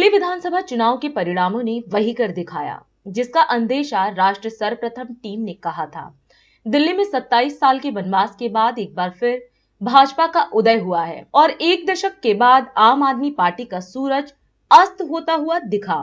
दिल्ली विधानसभा चुनाव के परिणामों ने वही कर दिखाया जिसका अंदेशा राष्ट्र सर्वप्रथम टीम ने कहा था। दिल्ली में 27 साल के वनवास के बाद एक बार फिर भाजपा का उदय हुआ है और एक दशक के बाद आम आदमी पार्टी का सूरज अस्त होता हुआ दिखा।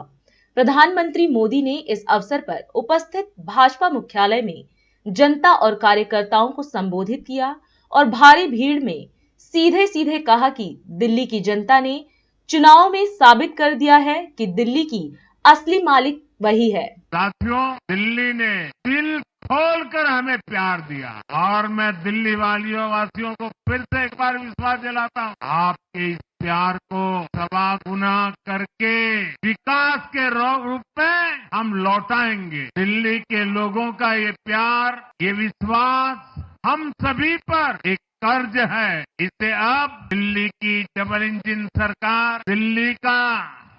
प्रधानमंत्री मोदी ने इस अवसर पर उपस्थित भाजपा मुख्यालय में जनता और कार्यकर्ताओं को संबोधित किया और भारी भीड़ में सीधे सीधे कहा कि दिल्ली की जनता ने चुनाव में साबित कर दिया है कि दिल्ली की असली मालिक वही है। साथियों, दिल्ली ने दिल खोलकर हमें प्यार दिया और मैं दिल्ली वासियों को फिर से एक बार विश्वास दिलाता हूँ, आपके इस प्यार को सवा गुना करके विकास के रूप में हम लौटाएंगे। दिल्ली के लोगों का ये प्यार, ये विश्वास हम सभी पर एक कर्ज है। इसे अब दिल्ली की डबल इंजन सरकार दिल्ली का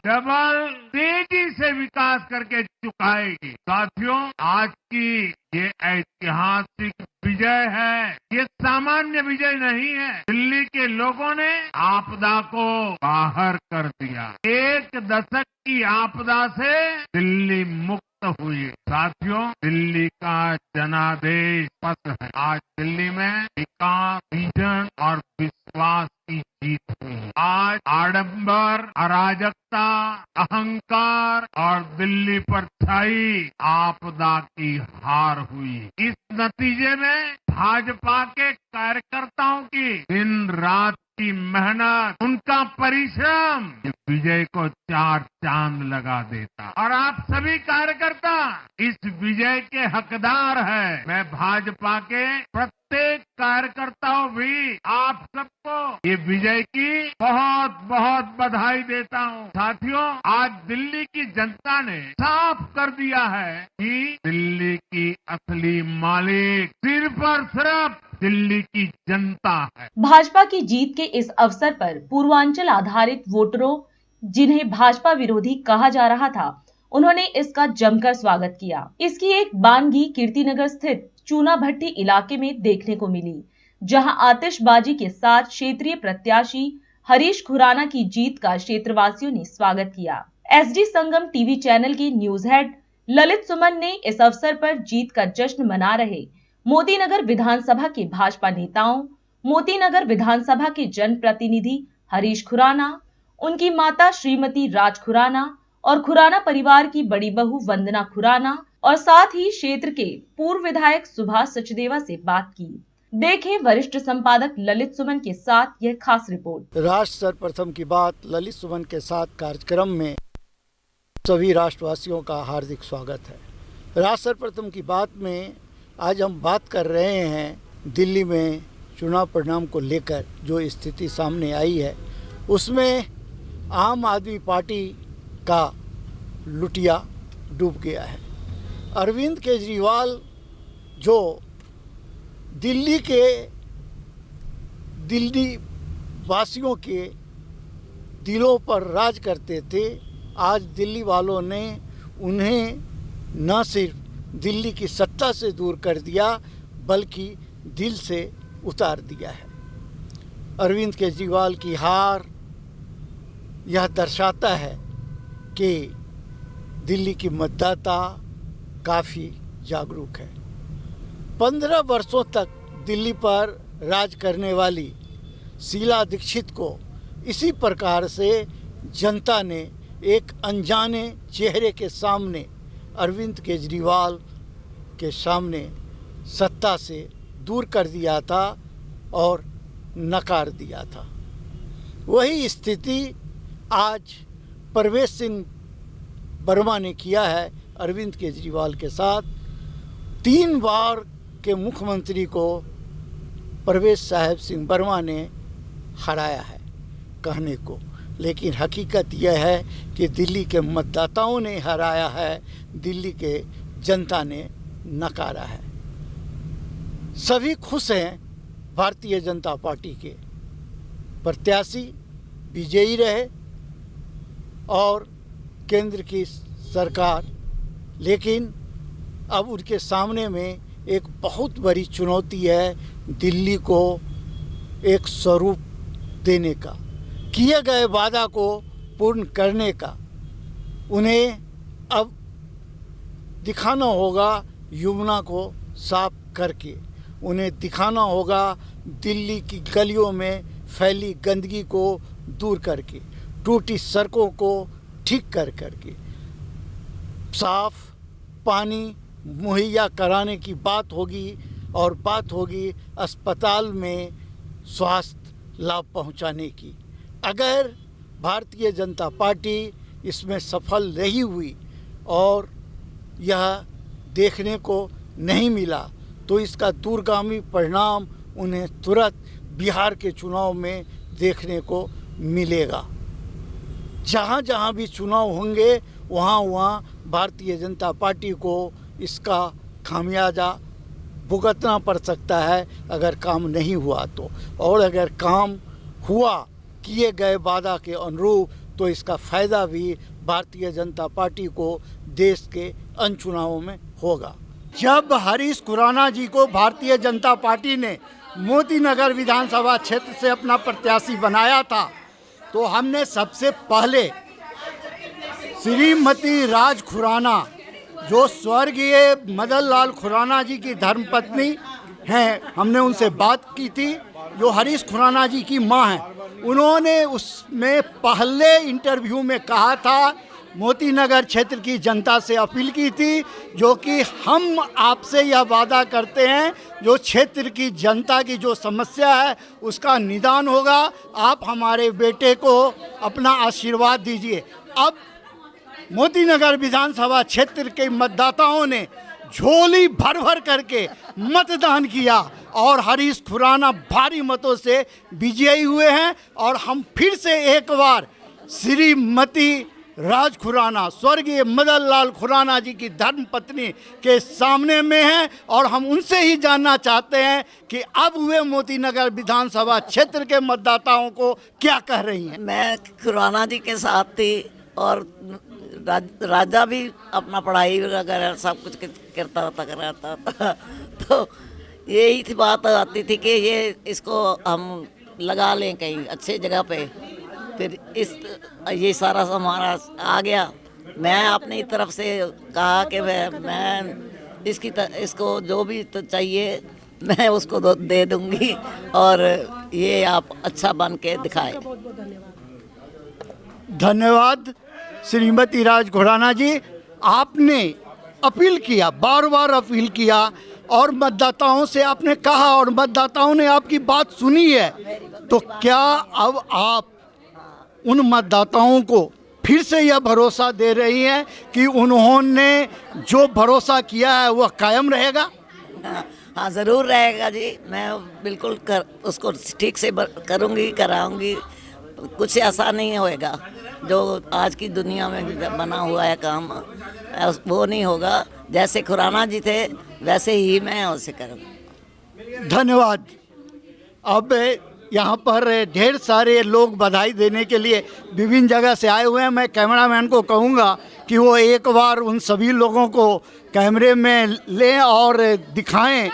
डबल तेजी से विकास करके चुकाएगी। साथियों, आज की ये ऐतिहासिक विजय है, ये सामान्य विजय नहीं है। दिल्ली के लोगों ने आपदा को बाहर कर दिया। एक दशक की आपदा से दिल्ली मुक्त हुई। साथियों, दिल्ली का जनादेश पथ है। आज दिल्ली में विकास, विजन और विश्वास की जीत हुई। आज आडंबर, अराजकता, अहंकार और दिल्ली पर छाई आपदा की हार हुई। इस नतीजे में भाजपा के कार्यकर्ताओं की दिन रात की मेहनत, उनका परिश्रम विजय को चार चांद लगा देता। और आप सभी कार्यकर्ता इस विजय के हकदार हैं। मैं भाजपा के प्रत्येक कार्यकर्ताओं भी आप सबको ये विजय की बहुत बहुत बधाई देता हूँ। साथियों, आज दिल्ली की जनता ने साफ कर दिया है कि दिल्ली की असली मालिक सिर्फ और सिर्फ दिल्ली की जनता है। भाजपा की जीत के इस अवसर पर पूर्वांचल आधारित वोटरों, जिन्हें भाजपा विरोधी कहा जा रहा था, उन्होंने इसका जमकर स्वागत किया। इसकी एक बानगी कीर्तिनगर स्थित चूना भट्टी इलाके में देखने को मिली, जहां आतिशबाजी के साथ क्षेत्रीय प्रत्याशी हरीश खुराना की जीत का क्षेत्रवासियों ने स्वागत किया। एसडी संगम टीवी चैनल के न्यूज हेड ललित सुमन ने इस अवसर पर जीत का जश्न मना रहे मोतीनगर विधानसभा के भाजपा नेताओं, मोतीनगर विधानसभा के जनप्रतिनिधि हरीश खुराना, उनकी माता श्रीमती राज खुराना और खुराना परिवार की बड़ी बहू वंदना खुराना और साथ ही क्षेत्र के पूर्व विधायक सुभाष सचदेवा से बात की। देखें वरिष्ठ संपादक ललित सुमन के साथ यह खास रिपोर्ट। राष्ट्र सर्वप्रथम की बात ललित सुमन के साथ कार्यक्रम में सभी राष्ट्रवासियों का हार्दिक स्वागत है। राष्ट्र सर्वप्रथम की बात में आज हम बात कर रहे हैं दिल्ली में चुनाव परिणाम को लेकर जो स्थिति सामने आई है, उसमें आम आदमी पार्टी का लुटिया डूब गया है। अरविंद केजरीवाल जो दिल्ली वासियों के दिलों पर राज करते थे, आज दिल्ली वालों ने उन्हें न सिर्फ दिल्ली की सत्ता से दूर कर दिया बल्कि दिल से उतार दिया है। अरविंद केजरीवाल की हार यह दर्शाता है कि दिल्ली की मतदाता काफ़ी जागरूक है। 15 वर्षों तक दिल्ली पर राज करने वाली शीला दीक्षित को इसी प्रकार से जनता ने एक अनजाने चेहरे के सामने अरविंद केजरीवाल के सामने सत्ता से दूर कर दिया था और नकार दिया था। वही स्थिति आज परवेश सिंह वर्मा ने किया है अरविंद केजरीवाल के साथ। 3 बार के मुख्यमंत्री को परवेश साहब सिंह वर्मा ने हराया है कहने को, लेकिन हकीकत यह है कि दिल्ली के मतदाताओं ने हराया है, दिल्ली के जनता ने नकारा है। सभी खुश हैं भारतीय जनता पार्टी के प्रत्याशी विजयी रहे और केंद्र की सरकार, लेकिन अब उनके सामने में एक बहुत बड़ी चुनौती है दिल्ली को एक स्वरूप देने का, किए गए वादा को पूर्ण करने का। उन्हें अब दिखाना होगा यमुना को साफ करके, उन्हें दिखाना होगा दिल्ली की गलियों में फैली गंदगी को दूर करके, टूटी सड़कों को ठीक करके साफ पानी मुहैया कराने की बात होगी और बात होगी अस्पताल में स्वास्थ्य लाभ पहुंचाने की। अगर भारतीय जनता पार्टी इसमें सफल नहीं हुई और यह देखने को नहीं मिला तो इसका दूरगामी परिणाम उन्हें तुरंत बिहार के चुनाव में देखने को मिलेगा। जहाँ जहाँ भी चुनाव होंगे वहाँ भारतीय जनता पार्टी को इसका खामियाजा भुगतना पड़ सकता है अगर काम नहीं हुआ तो, और अगर काम हुआ किए गए वादा के अनुरूप तो इसका फ़ायदा भी भारतीय जनता पार्टी को देश के अन्य चुनावों में होगा। जब हरीश खुराना जी को भारतीय जनता पार्टी ने मोतीनगर विधानसभा क्षेत्र से अपना प्रत्याशी बनाया था तो हमने सबसे पहले श्रीमती राज खुराना, जो स्वर्गीय मदन लाल खुराना जी की धर्मपत्नी हैं, हमने उनसे बात की थी, जो हरीश खुराना जी की मां हैं। उन्होंने उसमें पहले इंटरव्यू में कहा था, मोतीनगर क्षेत्र की जनता से अपील की थी, जो कि हम आपसे यह वादा करते हैं जो क्षेत्र की जनता की जो समस्या है उसका निदान होगा, आप हमारे बेटे को अपना आशीर्वाद दीजिए। अब मोतीनगर विधानसभा क्षेत्र के मतदाताओं ने झोली भर भर करके मतदान किया और हरीश खुराना भारी मतों से विजयी हुए हैं और हम फिर से एक बार श्रीमती राज खुराना, स्वर्गीय मदन लाल खुराना जी की धर्मपत्नी के सामने में हैं और हम उनसे ही जानना चाहते हैं कि अब वे मोतीनगर विधानसभा क्षेत्र के मतदाताओं को क्या कह रही हैं। मैं खुराना जी के साथ थी और राजा भी अपना पढ़ाई वगैरह सब कुछ करता था तो यही थी बात आती थी कि ये इसको हम लगा लें कहीं अच्छे जगह पे। फिर ये सारा हमारा आ गया। मैं अपनी तरफ से कहा कि मैं इसको जो भी चाहिए मैं उसको दे दूंगी और ये आप अच्छा बन के दिखाएं। धन्यवाद श्रीमती राज खुराना जी, आपने अपील किया, बार बार अपील किया और मतदाताओं से आपने कहा और मतदाताओं ने आपकी बात सुनी है, तो क्या अब आप उन मतदाताओं को फिर से यह भरोसा दे रही हैं कि उन्होंने जो भरोसा किया है वह कायम रहेगा? हाँ ज़रूर रहेगा जी, मैं बिल्कुल उसको ठीक से करूँगी, कराऊँगी। कुछ ऐसा नहीं होएगा जो आज की दुनिया में बना हुआ है काम, वो नहीं होगा। जैसे खुराना जी थे वैसे ही मैं उसे करूँगा। धन्यवाद। अब यहाँ पर ढेर सारे लोग बधाई देने के लिए विभिन्न जगह से आए हुए हैं। मैं कैमरामैन को कहूँगा कि वो एक बार उन सभी लोगों को कैमरे में लें और दिखाएं।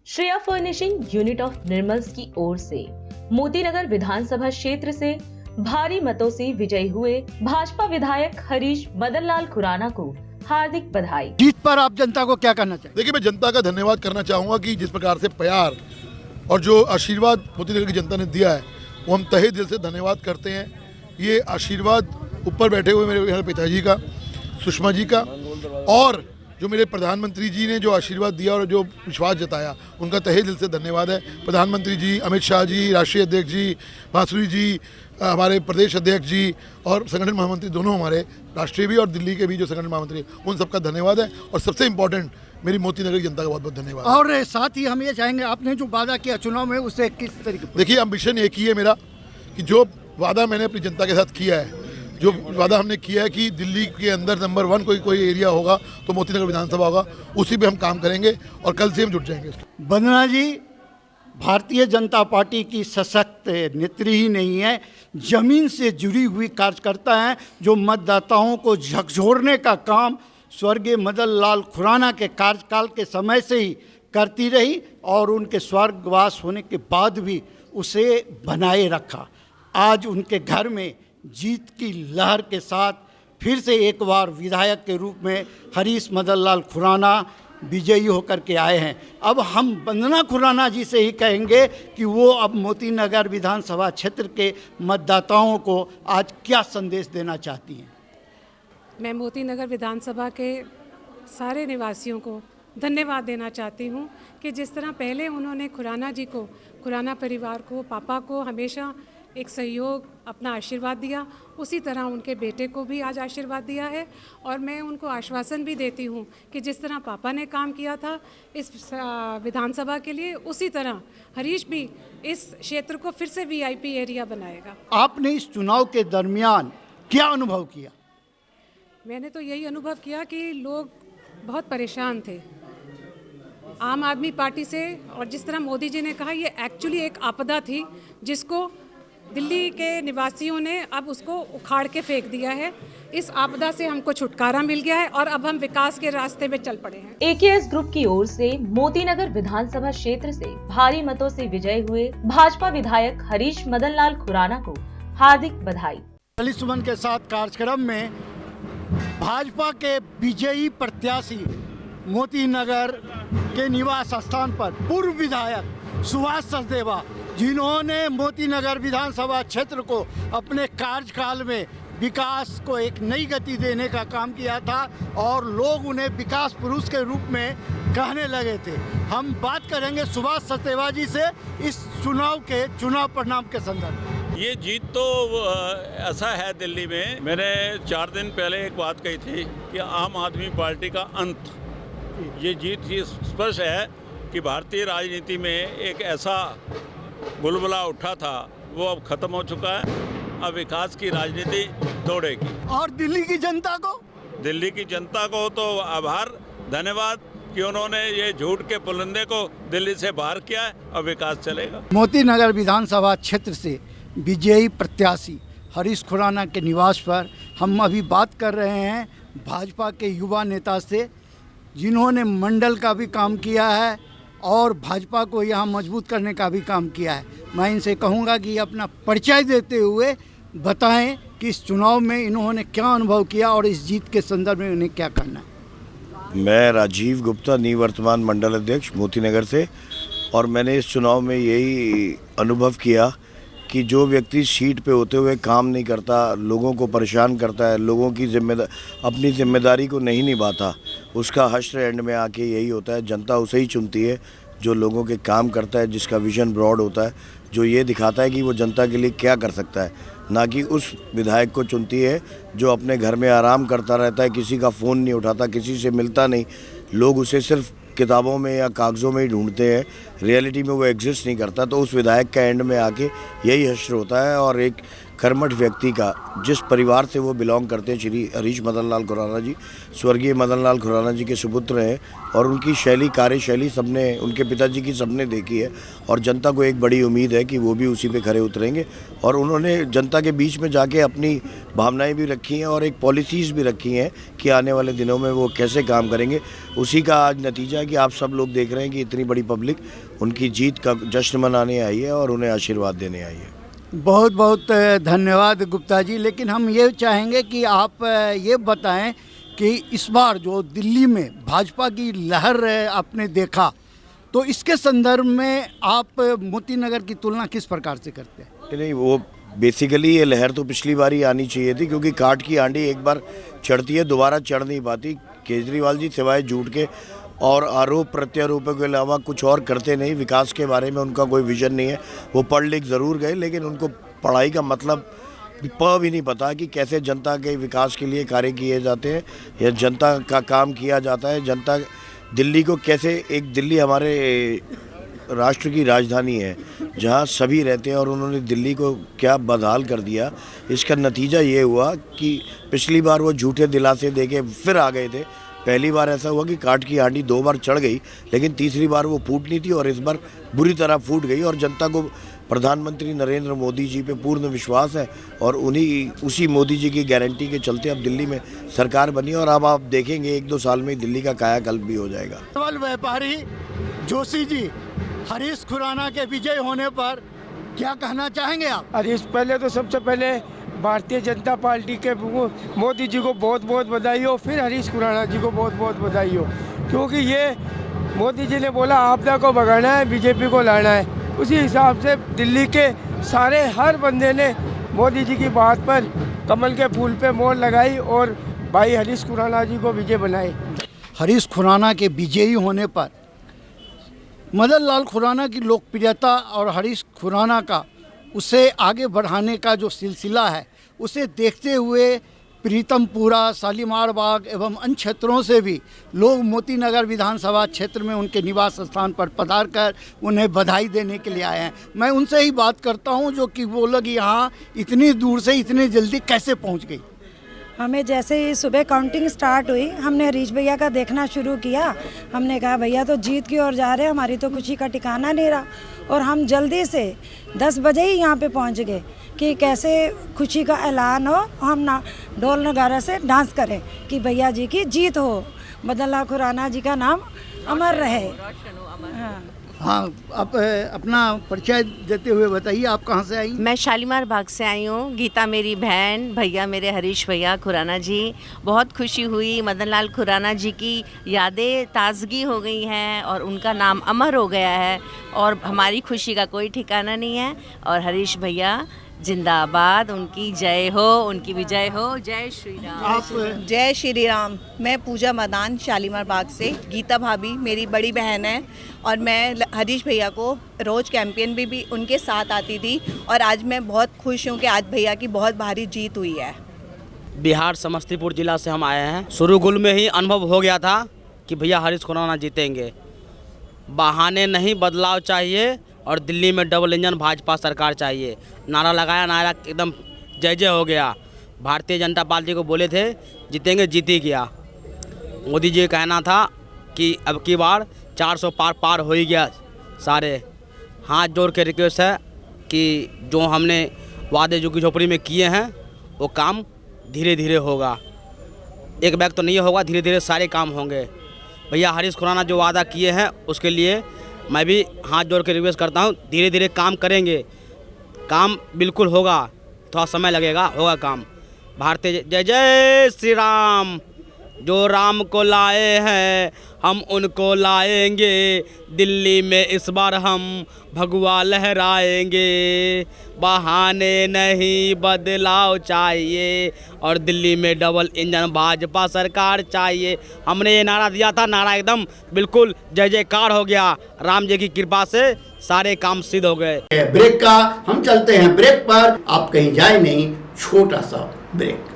श्रेया फर्निशिंग यूनिट ऑफ निर्मल्स की ओर से मोतीनगर विधानसभा क्षेत्र से भारी मतों से विजयी हुए भाजपा विधायक हरीश मदन लाल खुराना को हार्दिक बधाई। जीत पर आप जनता को क्या करना चाहिए? देखिए, मैं जनता का धन्यवाद करना चाहूँगा कि जिस प्रकार से प्यार और जो आशीर्वाद मोतीनगर की जनता ने दिया है वो हम तहे दिल से धन्यवाद करते हैं। ये आशीर्वाद ऊपर बैठे हुए मेरे पिताजी का, सुषमा जी का, और जो मेरे प्रधानमंत्री जी ने जो आशीर्वाद दिया और जो विश्वास जताया उनका तहे दिल से धन्यवाद है। प्रधानमंत्री जी, अमित शाह जी, राष्ट्रीय अध्यक्ष जी, बांसुरी जी, हमारे प्रदेश अध्यक्ष जी और संगठन महामंत्री, दोनों हमारे राष्ट्रीय भी और दिल्ली के भी जो संगठन महामंत्री, उन सबका धन्यवाद है। और सबसे इम्पोर्टेंट मेरी मोतीनगर की जनता का बहुत बहुत धन्यवाद। और साथ ही हम ये चाहेंगे, आपने जो वादा किया चुनाव में उससे किस तरीके? देखिए, एम्बिशन एक ही है मेरा कि जो वादा मैंने अपनी जनता के साथ किया है, जो वादा हमने किया है कि दिल्ली के अंदर नंबर 1 कोई एरिया होगा तो मोतीनगर विधानसभा होगा, उसी पे हम काम करेंगे और कल से हम जुट जाएंगे। वंदना जी, भारतीय जनता पार्टी की सशक्त नेत्री ही नहीं है, जमीन से जुड़ी हुई कार्यकर्ता हैं जो मतदाताओं को झकझोरने का काम स्वर्गीय मदन लाल खुराना के कार्यकाल के समय से ही करती रही और उनके स्वर्गवास होने के बाद भी उसे बनाए रखा। आज उनके घर में जीत की लहर के साथ फिर से एक बार विधायक के रूप में हरीश मदन लाल खुराना विजयी होकर के आए हैं। अब हम वंदना खुराना जी से ही कहेंगे कि वो अब मोती नगर विधानसभा क्षेत्र के मतदाताओं को आज क्या संदेश देना चाहती हैं। मैं मोती नगर विधानसभा के सारे निवासियों को धन्यवाद देना चाहती हूँ कि जिस तरह पहले उन्होंने खुराना जी को, खुराना परिवार को, पापा को हमेशा एक सहयोग, अपना आशीर्वाद दिया, उसी तरह उनके बेटे को भी आज आशीर्वाद दिया है। और मैं उनको आश्वासन भी देती हूँ कि जिस तरह पापा ने काम किया था इस विधानसभा के लिए, उसी तरह हरीश भी इस क्षेत्र को फिर से VIP एरिया बनाएगा। आपने इस चुनाव के दरमियान क्या अनुभव किया? मैंने तो यही अनुभव किया कि लोग बहुत परेशान थे आम आदमी पार्टी से, और जिस तरह मोदी जी ने कहा ये एक्चुअली एक आपदा थी जिसको दिल्ली के निवासियों ने अब उसको उखाड़ के फेंक दिया है। इस आपदा से हमको छुटकारा मिल गया है और अब हम विकास के रास्ते में चल पड़े हैं। AKS ग्रुप की ओर से मोती नगर विधानसभा क्षेत्र से भारी मतों से विजयी हुए भाजपा विधायक हरीश मदन लाल खुराना को हार्दिक बधाई। अली सुमन के साथ कार्यक्रम में भाजपा के विजयी प्रत्याशी मोती नगर के निवास स्थान पर पूर्व विधायक सुभाष सचदेवा, जिन्होंने मोती नगर विधानसभा क्षेत्र को अपने कार्यकाल में विकास को एक नई गति देने का काम किया था और लोग उन्हें विकास पुरुष के रूप में कहने लगे थे। हम बात करेंगे सुभाष सचदेवा जी से इस चुनाव परिणाम के संदर्भ में। ये जीत तो ऐसा है, दिल्ली में मैंने 4 दिन पहले एक बात कही थी कि आम आदमी पार्टी का अंत, ये जीत ये स्पष्ट है कि भारतीय राजनीति में एक ऐसा बुलबुला उठा था वो अब खत्म हो चुका है। अब विकास की राजनीति दौड़ेगी। और दिल्ली की जनता को तो आभार, धन्यवाद कि उन्होंने ये झूठ के पुलिंदे को दिल्ली से बाहर किया है। अब विकास चलेगा। मोती नगर विधानसभा क्षेत्र से विजयी प्रत्याशी हरीश खुराना के निवास पर हम अभी बात कर रहे हैं भाजपा के युवा नेता से, जिन्होंने मंडल का भी काम किया है और भाजपा को यहाँ मजबूत करने का भी काम किया है। मैं इनसे कहूँगा कि अपना परिचय देते हुए बताएं कि इस चुनाव में इन्होंने क्या अनुभव किया और इस जीत के संदर्भ में उन्हें क्या करना है। मैं राजीव गुप्ता, निवर्तमान मंडल अध्यक्ष मोती नगर से, और मैंने इस चुनाव में यही अनुभव किया कि जो व्यक्ति सीट पे होते हुए काम नहीं करता, लोगों को परेशान करता है, लोगों की अपनी जिम्मेदारी को नहीं निभाता, उसका हश्र एंड में आके यही होता है। जनता उसे ही चुनती है जो लोगों के काम करता है, जिसका विजन ब्रॉड होता है, जो ये दिखाता है कि वो जनता के लिए क्या कर सकता है, ना कि उस विधायक को चुनती है जो अपने घर में आराम करता रहता है, किसी का फ़ोन नहीं उठाता, किसी से मिलता नहीं। लोग उसे सिर्फ किताबों में या कागज़ों में ही ढूंढते हैं, रियलिटी में वो एग्जिस्ट नहीं करता। तो उस विधायक का एंड में आके यही हश्र होता है। और एक कर्मठ व्यक्ति का, जिस परिवार से वो बिलोंग करते हैं, श्री हरीश मदन लाल खुराना जी स्वर्गीय मदन लाल खुराना जी के सुपुत्र हैं, और उनकी शैली, कार्यशैली सबने, उनके पिताजी की सबने देखी है। और जनता को एक बड़ी उम्मीद है कि वो भी उसी पे खरे उतरेंगे। और उन्होंने जनता के बीच में जाके अपनी भावनाएं भी रखी हैं और एक पॉलिसीज़ भी रखी हैं कि आने वाले दिनों में वो कैसे काम करेंगे। उसी का आज नतीजा है कि आप सब लोग देख रहे हैं कि इतनी बड़ी पब्लिक उनकी जीत का जश्न मनाने आई है और उन्हें आशीर्वाद देने आई है। बहुत बहुत धन्यवाद गुप्ता जी। लेकिन हम ये चाहेंगे कि आप ये बताएं कि इस बार जो दिल्ली में भाजपा की लहर आपने देखा, तो इसके संदर्भ में आप मोती नगर की तुलना किस प्रकार से करते हैं? नहीं, वो बेसिकली ये लहर तो पिछली बार ही आनी चाहिए थी, क्योंकि काट की आंधी एक बार चढ़ती है, दोबारा चढ़ नहीं पाती। केजरीवाल जी सिवाय झूठ के और आरोप प्रत्यारोपों के अलावा कुछ और करते नहीं। विकास के बारे में उनका कोई विजन नहीं है। वो पढ़ लिख ज़रूर गए, लेकिन उनको पढ़ाई का मतलब भी नहीं पता कि कैसे जनता के विकास के लिए कार्य किए जाते हैं या जनता का काम किया जाता है। जनता दिल्ली को कैसे, एक दिल्ली हमारे राष्ट्र की राजधानी है, जहां सभी रहते हैं और उन्होंने दिल्ली को क्या बदहाल कर दिया। इसका नतीजा ये हुआ कि पिछली बार वो झूठे दिलासे देके फिर आ गए थे। पहली बार ऐसा हुआ कि काट की हांडी 2 बार चढ़ गई, लेकिन तीसरी बार वो फूटनी थी और इस बार बुरी तरह फूट गई। और जनता को प्रधानमंत्री नरेंद्र मोदी जी पे पूर्ण विश्वास है और उसी मोदी जी की गारंटी के चलते अब दिल्ली में सरकार बनी और अब आप देखेंगे 1-2 साल में दिल्ली का कायाकल्प भी हो जाएगा। केवल व्यापारी जोशी जी, हरीश खुराना के विजय होने पर क्या कहना चाहेंगे आप? हरीश, पहले तो सबसे पहले भारतीय जनता पार्टी के मोदी जी को बहुत बहुत बधाई हो, फिर हरीश खुराना जी को बहुत बहुत बधाई हो, क्योंकि ये मोदी जी ने बोला आपदा को भगाना है, बीजेपी को लाना है। उसी हिसाब से दिल्ली के सारे हर बंदे ने मोदी जी की बात पर कमल के फूल पे मोहर लगाई और भाई हरीश खुराना जी को विजय बनाए। हरीश खुराना के विजयी होने पर मदन लाल खुराना की लोकप्रियता और हरीश खुराना का उसे आगे बढ़ाने का जो सिलसिला है, उसे देखते हुए प्रीतमपुरा, शालीमार बाग एवं अन्य क्षेत्रों से भी लोग मोती नगर विधानसभा क्षेत्र में उनके निवास स्थान पर पधार कर उन्हें बधाई देने के लिए आए हैं। मैं उनसे ही बात करता हूं जो कि वो लोग यहाँ इतनी दूर से इतनी जल्दी कैसे पहुँच गई। हमें जैसे ही सुबह काउंटिंग स्टार्ट हुई, हमने हरीश भैया का देखना शुरू किया। हमने कहा भैया तो जीत की ओर जा रहे हैं, हमारी तो खुशी का ठिकाना नहीं रहा। और हम जल्दी से 10 बजे ही यहाँ पे पहुँच गए कि कैसे खुशी का ऐलान हो, हम ना ढोल नगारा से डांस करें कि भैया जी की जीत हो, मदन लाल खुराना जी का नाम अमर रहे। हाँ, आप अपना परिचय देते हुए बताइए, आप कहाँ से आई? मैं शालीमार बाग से आई हूँ। गीता मेरी बहन, भैया मेरे हरीश भैया खुराना जी। बहुत खुशी हुई, मदन लाल खुराना जी की यादें ताजगी हो गई हैं और उनका नाम अमर हो गया है और हमारी खुशी का कोई ठिकाना नहीं है। और हरीश भैया जिंदाबाद, उनकी जय हो, उनकी विजय हो। जय श्री राम। आप? जय श्री राम। मैं पूजा मदान शालीमार बाग से। गीता भाभी मेरी बड़ी बहन है और मैं हरीश भैया को रोज कैंपेन भी उनके साथ आती थी और आज मैं बहुत खुश हूँ कि आज भैया की बहुत भारी जीत हुई है। बिहार समस्तीपुर जिला से हम आए हैं। शुरू में ही अनुभव हो गया था कि भैया हरीश खुराना जीतेंगे। बहाने नहीं, बदलाव चाहिए और दिल्ली में डबल इंजन भाजपा सरकार चाहिए। नारा लगाया, नारा एकदम जय जय हो गया। भारतीय जनता पार्टी को बोले थे जीतेंगे, जीत ही गया। मोदी जी का कहना था कि अब की बार 400 पार हो ही गया सारे। हाथ जोड़ के रिक्वेस्ट है कि जो हमने वादे जो की झोपड़ी में किए हैं वो काम धीरे धीरे होगा, एक बैग तो नहीं होगा, धीरे धीरे सारे काम होंगे। भैया हरीश खुराना जो वादा किए हैं उसके लिए मैं भी हाथ जोड़ के रिक्वेस्ट करता हूँ, धीरे धीरे काम करेंगे, काम बिल्कुल होगा, थोड़ा समय लगेगा, होगा काम। भारतीय जय जय श्री राम। जो राम को लाए हैं हम उनको लाएंगे, दिल्ली में इस बार हम भगवा लहराएंगे। बहाने नहीं, बदलाव चाहिए और दिल्ली में डबल इंजन भाजपा सरकार चाहिए। हमने ये नारा दिया था, नारा एकदम बिल्कुल जय जयकार हो गया। राम जी की कृपा से सारे काम सिद्ध हो गए। ब्रेक का हम चलते हैं ब्रेक पर, आप कहीं जाए नहीं, छोटा सा break.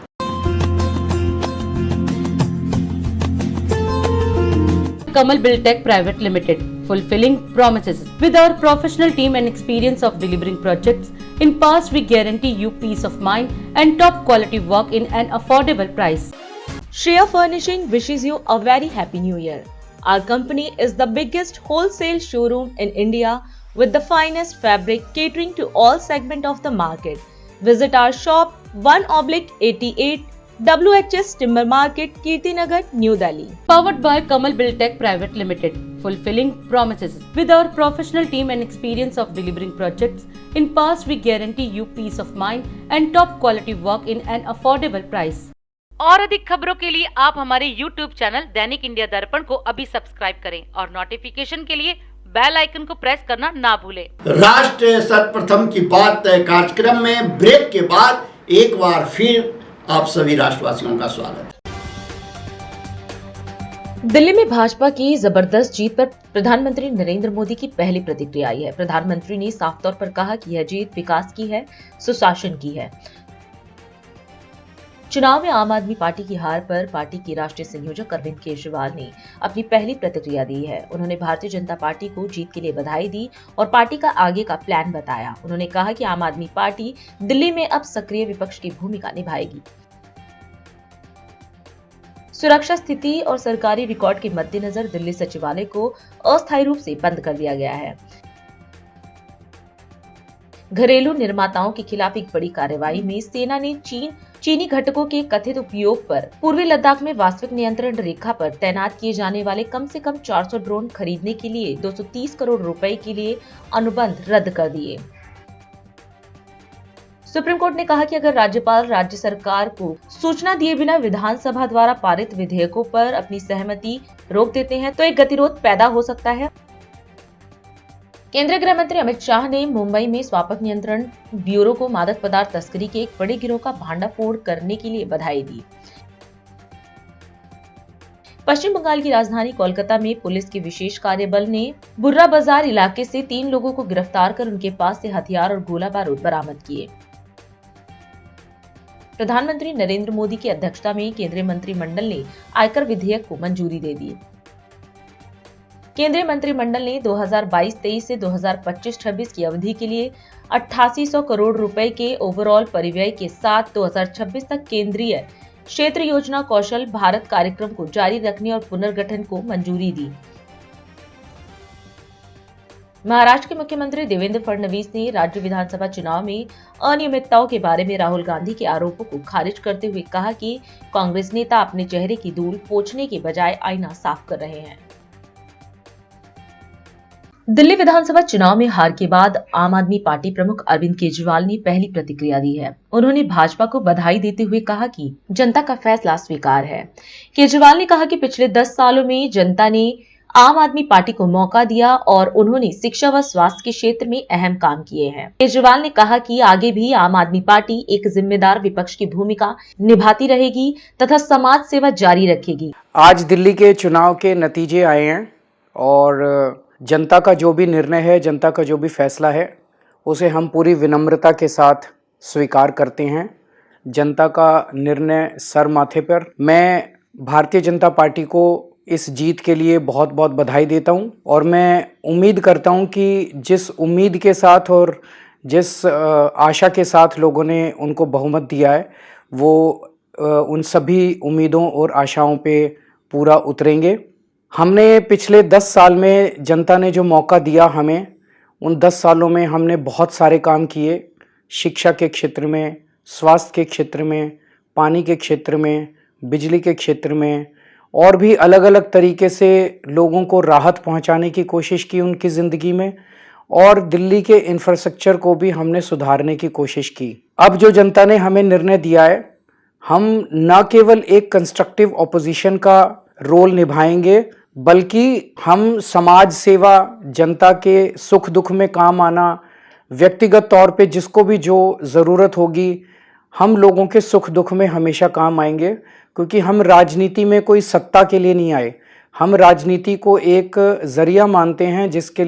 Kamal Buildtech Private Limited, fulfilling promises. With our professional team and experience of delivering projects, in past we guarantee you peace of mind and top quality work in an affordable price. Shreya Furnishing wishes you a very happy new year. Our company is the biggest wholesale showroom in India with the finest fabric catering to all segments of the market. Visit our shop 1/88 WHS Timber Market, Kirtinagar, New Delhi. Powered by Kamal Buildtech Private Limited, fulfilling promises. With our professional team and experience of delivering projects, in past we guarantee you peace of mind and top quality work in an affordable price. और अधिक खबरों के लिए आप हमारे YouTube channel दैनिक India दर्पण को अभी सब्सक्राइब करें और नोटिफिकेशन के लिए बेल आइकन को प्रेस करना ना भूलें। राष्ट्र सर्वप्रथम की बात कार्यक्रम में ब्रेक के बाद एक बार फिर आप सभी राष्ट्रवासियों का स्वागत। दिल्ली में भाजपा की जबरदस्त जीत पर प्रधानमंत्री नरेंद्र मोदी की पहली प्रतिक्रिया आई है। प्रधानमंत्री ने साफ तौर पर कहा कि यह जीत विकास की है, सुशासन की है। चुनाव में आम आदमी पार्टी की हार पर पार्टी के राष्ट्रीय संयोजक अरविंद केजरीवाल ने अपनी पहली प्रतिक्रिया दी है। उन्होंने भारतीय जनता पार्टी को जीत के लिए बधाई दी और पार्टी का आगे का प्लान बताया। उन्होंने कहा कि आम आदमी पार्टी दिल्ली में अब सक्रिय विपक्ष की भूमिका निभाएगी। सुरक्षा स्थिति और सरकारी रिकॉर्ड के मद्देनजर दिल्ली सचिवालय को अस्थायी रूप से बंद कर दिया गया है। घरेलू निर्माताओं के खिलाफ एक बड़ी कार्रवाई में सेना ने चीनी घटकों के कथित उपयोग पर पूर्वी लद्दाख में वास्तविक नियंत्रण रेखा पर तैनात किए जाने वाले कम से कम 400 ड्रोन खरीदने के लिए 230 करोड़ रुपए के लिए अनुबंध रद्द कर दिए। सुप्रीम कोर्ट ने कहा कि अगर राज्यपाल राज्य सरकार को सूचना दिए बिना विधानसभा द्वारा पारित विधेयकों पर अपनी सहमति रोक देते हैं तो एक गतिरोध पैदा हो सकता है। केंद्रीय गृह मंत्री अमित शाह ने मुंबई में स्वास्थ्य नियंत्रण ब्यूरो को मादक पदार्थ तस्करी के एक बड़े गिरोह का भांडाफोड़ करने के लिए बधाई दी। पश्चिम बंगाल की राजधानी कोलकाता में पुलिस के विशेष कार्य बल ने बुर्रा बाजार इलाके से 3 लोगों को गिरफ्तार कर उनके पास से हथियार और गोला बारूद बरामद किए। प्रधानमंत्री नरेंद्र मोदी की अध्यक्षता में केंद्रीय मंत्रिमंडल ने आयकर विधेयक को मंजूरी दे दी। केंद्रीय मंत्रिमंडल ने 2022-23 से 2025-26 की अवधि के लिए 8800 करोड़ रुपए के ओवरऑल परिव्यय के साथ 2026 तक केंद्रीय क्षेत्र योजना कौशल भारत कार्यक्रम को जारी रखने और पुनर्गठन को मंजूरी दी। महाराष्ट्र के मुख्यमंत्री देवेंद्र फडणवीस ने राज्य विधानसभा चुनाव में अनियमितताओं के बारे में राहुल गांधी के आरोपों को खारिज करते हुए कहा कि कांग्रेस नेता अपने चेहरे की धूल पोंछने के बजाय आईना साफ कर रहे हैं। दिल्ली विधानसभा चुनाव में हार के बाद आम आदमी पार्टी प्रमुख अरविंद केजरीवाल ने पहली प्रतिक्रिया दी है। उन्होंने भाजपा को बधाई देते हुए कहा कि जनता का फैसला स्वीकार है। केजरीवाल ने कहा कि पिछले 10 सालों में जनता ने आम आदमी पार्टी को मौका दिया और उन्होंने शिक्षा व स्वास्थ्य के क्षेत्र में अहम काम किए हैं। केजरीवाल ने कहा कि आगे भी आम आदमी पार्टी एक जिम्मेदार विपक्ष की भूमिका निभाती रहेगी तथा समाज सेवा जारी रखेगी। आज दिल्ली के चुनाव के नतीजे आए हैं और जनता का जो भी निर्णय है, जनता का जो भी फैसला है, उसे हम पूरी विनम्रता के साथ स्वीकार करते हैं। जनता का निर्णय सर माथे पर। मैं भारतीय जनता पार्टी को इस जीत के लिए बहुत बहुत बधाई देता हूं और मैं उम्मीद करता हूं कि जिस उम्मीद के साथ और जिस आशा के साथ लोगों ने उनको बहुमत दिया है, वो उन सभी उम्मीदों और आशाओं पे पूरा उतरेंगे। हमने पिछले 10 साल में जनता ने जो मौका दिया हमें, उन 10 सालों में हमने बहुत सारे काम किए। शिक्षा के क्षेत्र में, स्वास्थ्य के क्षेत्र में, पानी के क्षेत्र में, बिजली के क्षेत्र में और भी अलग अलग तरीके से लोगों को राहत पहुंचाने की कोशिश की उनकी ज़िंदगी में और दिल्ली के इंफ्रास्ट्रक्चर को भी हमने सुधारने की कोशिश की। अब जो जनता ने हमें निर्णय दिया है, हम न केवल एक कंस्ट्रक्टिव ऑपोजिशन का रोल निभाएंगे बल्कि हम समाज सेवा, जनता के सुख दुख में काम आना, व्यक्तिगत तौर पे जिसको भी जो ज़रूरत होगी, हम लोगों के सुख दुख में हमेशा काम आएंगे। क्योंकि हम राजनीति में कोई सत्ता के लिए नहीं आए, हम राजनीति को एक ज़रिया मानते हैं जिसके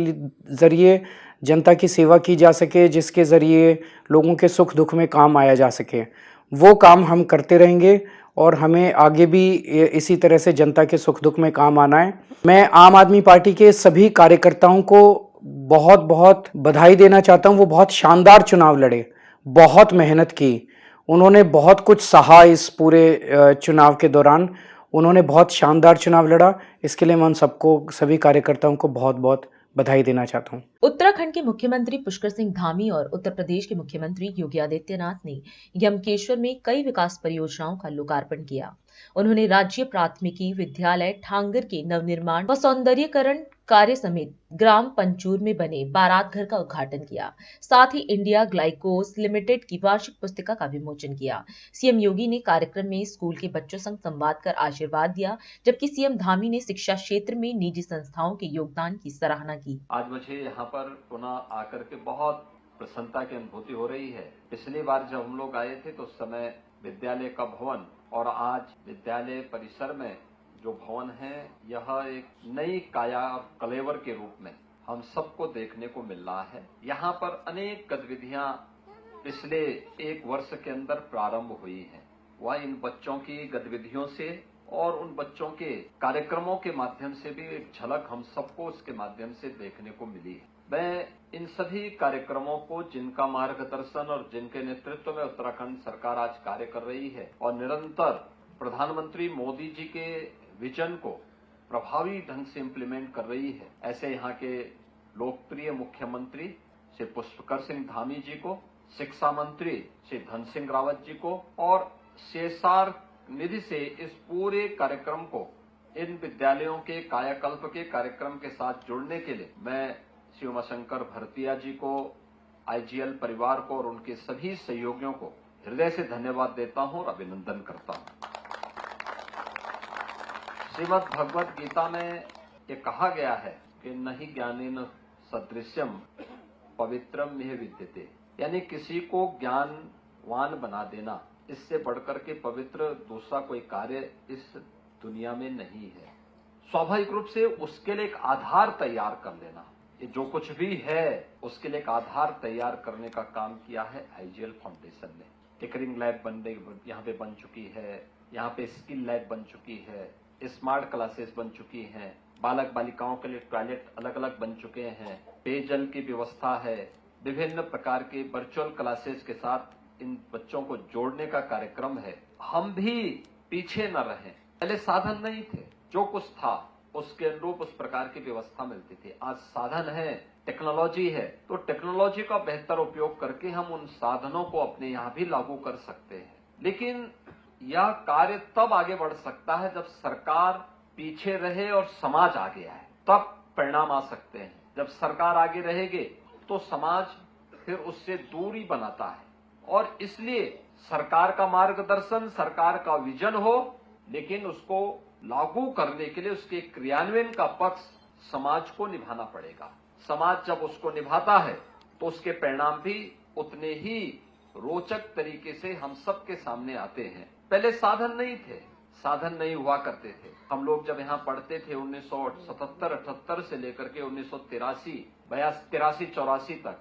ज़रिए जनता की सेवा की जा सके, जिसके ज़रिए लोगों के सुख दुख में काम आया जा सके। वो काम हम करते रहेंगे और हमें आगे भी इसी तरह से जनता के सुख दुख में काम आना है। मैं आम आदमी पार्टी के सभी कार्यकर्ताओं को बहुत बहुत बधाई देना चाहता हूं। वो बहुत शानदार चुनाव लड़े, बहुत मेहनत की, उन्होंने बहुत कुछ सहा इस पूरे चुनाव के दौरान। उन्होंने बहुत शानदार चुनाव लड़ा। इसके लिए मैं उन सबको, सभी कार्यकर्ताओं को बहुत बहुत बधाई देना चाहता हूँ। उत्तराखंड के मुख्यमंत्री पुष्कर सिंह धामी और उत्तर प्रदेश के मुख्यमंत्री योगी आदित्यनाथ ने यमकेश्वर में कई विकास परियोजनाओं का लोकार्पण किया। उन्होंने राज्य प्राथमिकी विद्यालय ठांगर के नवनिर्माण व सौंदर्यीकरण कार्य समेत ग्राम पंचूर में बने बारात घर का उद्घाटन किया। साथ ही इंडिया ग्लाइकोस लिमिटेड की वार्षिक पुस्तिका का विमोचन किया। सीएम योगी ने कार्यक्रम में स्कूल के बच्चों संग संवाद कर आशीर्वाद दिया, जबकि सीएम धामी ने शिक्षा क्षेत्र में निजी संस्थाओं के योगदान की सराहना की। आज मुझे यहाँ पर पुनः आकर के बहुत प्रसन्नता की अनुभूति हो रही है। पिछली बार जब हम लोग आए थे तो उस समय विद्यालय का भवन और आज विद्यालय परिसर में जो भवन है, यह एक नई काया और कलेवर के रूप में हम सबको देखने को मिल रहा है। यहाँ पर अनेक गतिविधियां पिछले 1 वर्ष के अंदर प्रारंभ हुई हैं। वह इन बच्चों की गतिविधियों से और उन बच्चों के कार्यक्रमों के माध्यम से भी एक झलक हम सबको इसके माध्यम से देखने को मिली है। मैं इन सभी कार्यक्रमों को, जिनका मार्गदर्शन और जिनके नेतृत्व में उत्तराखंड सरकार आज कार्य कर रही है और निरंतर प्रधानमंत्री मोदी जी के विजन को प्रभावी ढंग से इम्प्लीमेंट कर रही है, ऐसे यहाँ के लोकप्रिय मुख्यमंत्री श्री पुष्कर सिंह धामी जी को, शिक्षा मंत्री श्री धन सिंह रावत जी को और CSR निधि से इस पूरे कार्यक्रम को इन विद्यालयों के कायाकल्प के कार्यक्रम के साथ जुड़ने के लिए मैं श्री उमाशंकर भरतिया जी को, IGL परिवार को और उनके सभी सहयोगियों को हृदय से धन्यवाद देता हूं और अभिनंदन करता हूं। श्रीमद् भगवत गीता में ये कहा गया है कि नहीं ज्ञानेन सदृश्यम पवित्रम यह विद्यते, यानी किसी को ज्ञानवान बना देना, इससे बढ़कर के पवित्र दूसरा कोई कार्य इस दुनिया में नहीं है। स्वाभाविक रूप से उसके लिए एक आधार तैयार कर लेना, ये जो कुछ भी है उसके लिए एक आधार तैयार करने का काम किया है IGL फाउंडेशन ने। टिकरिंग लैब यहाँ पे बन चुकी है, यहाँ पे स्किल लैब बन चुकी है, स्मार्ट क्लासेस बन चुकी हैं, बालक बालिकाओं के लिए टॉयलेट अलग अलग बन चुके हैं, पेयजल की व्यवस्था है, विभिन्न प्रकार के वर्चुअल क्लासेस के साथ इन बच्चों को जोड़ने का कार्यक्रम है। हम भी पीछे न रहें। पहले साधन नहीं थे, जो कुछ था उसके अनुरूप उस प्रकार की व्यवस्था मिलती थी। आज साधन है, टेक्नोलॉजी है, तो टेक्नोलॉजी का बेहतर उपयोग करके हम उन साधनों को अपने यहाँ भी लागू कर सकते हैं। लेकिन यह कार्य तब आगे बढ़ सकता है जब सरकार पीछे रहे और समाज आगे आए, तब परिणाम आ सकते हैं। जब सरकार आगे रहेगी तो समाज फिर उससे दूरी बनाता है, और इसलिए सरकार का मार्गदर्शन, सरकार का विजन हो, लेकिन उसको लागू करने के लिए उसके क्रियान्वयन का पक्ष समाज को निभाना पड़ेगा। समाज जब उसको निभाता है तो उसके परिणाम भी उतने ही रोचक तरीके से हम सबके सामने आते हैं। पहले साधन नहीं थे, साधन नहीं हुआ करते थे। हम लोग जब यहाँ पढ़ते थे 1977-78 से लेकर के 1983, 83-84 तक,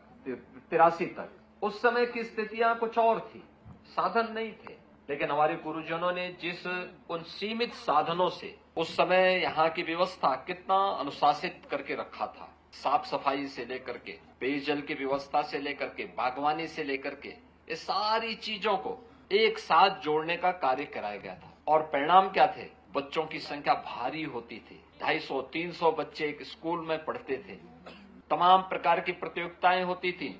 83 तक, उस समय की स्थितियां कुछ और थी, साधन नहीं थे। लेकिन हमारे गुरुजनों ने जिस उन सीमित साधनों से उस समय यहाँ की व्यवस्था कितना अनुशासित करके रखा था, साफ सफाई से लेकर के, पेयजल की व्यवस्था से लेकर के, बागवानी से लेकर के, ये सारी चीजों को एक साथ जोड़ने का कार्य कराया गया था। और परिणाम क्या थे? बच्चों की संख्या भारी होती थी, 250-300 बच्चे एक स्कूल में पढ़ते थे। तमाम प्रकार की प्रतियोगिताएं होती थी।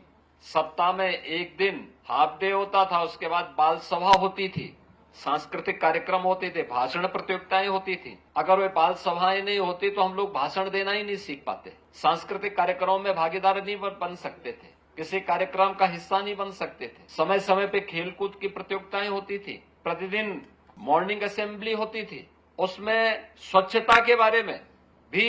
सप्ताह में एक दिन हाफ डे होता था, उसके बाद बाल सभा होती थी, सांस्कृतिक कार्यक्रम होते थे, भाषण प्रतियोगिताएं होती थी। अगर वे बाल सभाएं नहीं होती तो हम लोग भाषण देना ही नहीं सीख पाते, सांस्कृतिक कार्यक्रमों में भागीदार नहीं बन सकते थे, किसी कार्यक्रम का हिस्सा नहीं बन सकते थे। समय समय पे खेलकूद की प्रतियोगिताएं होती थी, प्रतिदिन मॉर्निंग असेंबली होती थी, उसमें स्वच्छता के बारे में भी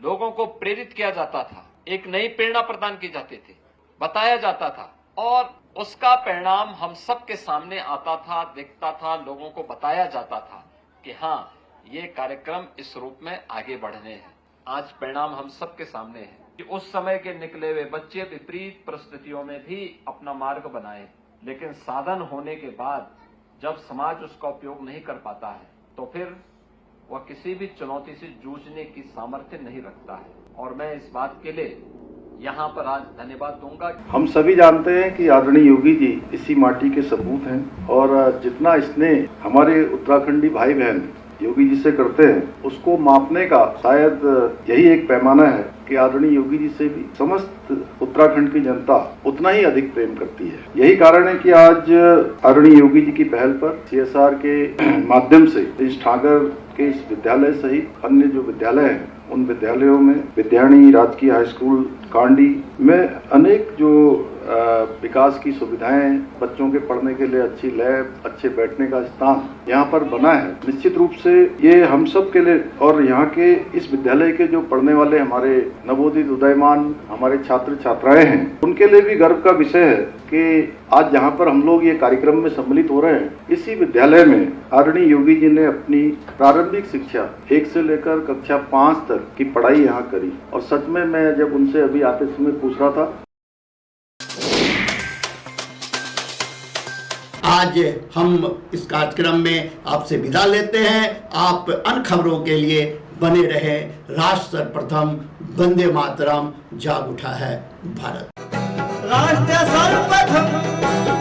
लोगों को प्रेरित किया जाता था, एक नई प्रेरणा प्रदान की जाती थी, बताया जाता था, और उसका परिणाम हम सबके सामने आता था, दिखता था, लोगों को बताया जाता था कि हाँ, ये कार्यक्रम इस रूप में आगे बढ़ने हैं। आज परिणाम हम सबके सामने है कि उस समय के निकले हुए बच्चे विपरीत परिस्थितियों में भी अपना मार्ग बनाए, लेकिन साधन होने के बाद जब समाज उसका उपयोग नहीं कर पाता है तो फिर वह किसी भी चुनौती से जूझने की सामर्थ्य नहीं रखता है। और मैं इस बात के लिए यहाँ पर आज धन्यवाद दूंगा। हम सभी जानते हैं कि आदरणीय योगी जी इसी माटी के सपूत हैं, और जितना स्नेह हमारे उत्तराखंडी भाई बहन योगी जी से करते हैं, उसको मापने का शायद यही एक पैमाना है कि आदरणीय योगी जी से भी समस्त उत्तराखंड की जनता उतना ही अधिक प्रेम करती है। यही कारण है कि आज आदरणीय योगी जी की पहल पर CSR के माध्यम से इस ठाकर के इस विद्यालय सहित अन्य जो विद्यालय हैं, उन विद्यालयों में विद्याणी राजकीय हाई स्कूल कांडी में अनेक जो विकास की सुविधाएं, बच्चों के पढ़ने के लिए अच्छी लैब, अच्छे बैठने का स्थान यहाँ पर बना है। निश्चित रूप से ये हम सब के लिए और यहाँ के इस विद्यालय के जो पढ़ने वाले हमारे नवोदित उदयमान हमारे छात्र छात्राएं हैं, उनके लिए भी गर्व का विषय है कि आज जहाँ पर हम लोग ये कार्यक्रम में सम्मिलित हो रहे हैं, इसी विद्यालय में आदरणीय योगी जी ने अपनी प्रारंभिक शिक्षा 1 से लेकर कक्षा 5 तक की पढ़ाई यहाँ करी। और सच में मैं जब उनसे अभी आते समय पूछ रहा था, आज हम इस कार्यक्रम में आपसे विदा लेते हैं। आप अन्य खबरों के लिए बने रहे। राष्ट्र सर्वप्रथम, वंदे मातरम, जाग उठा है भारत। राष्ट्र सर्वप्रथम।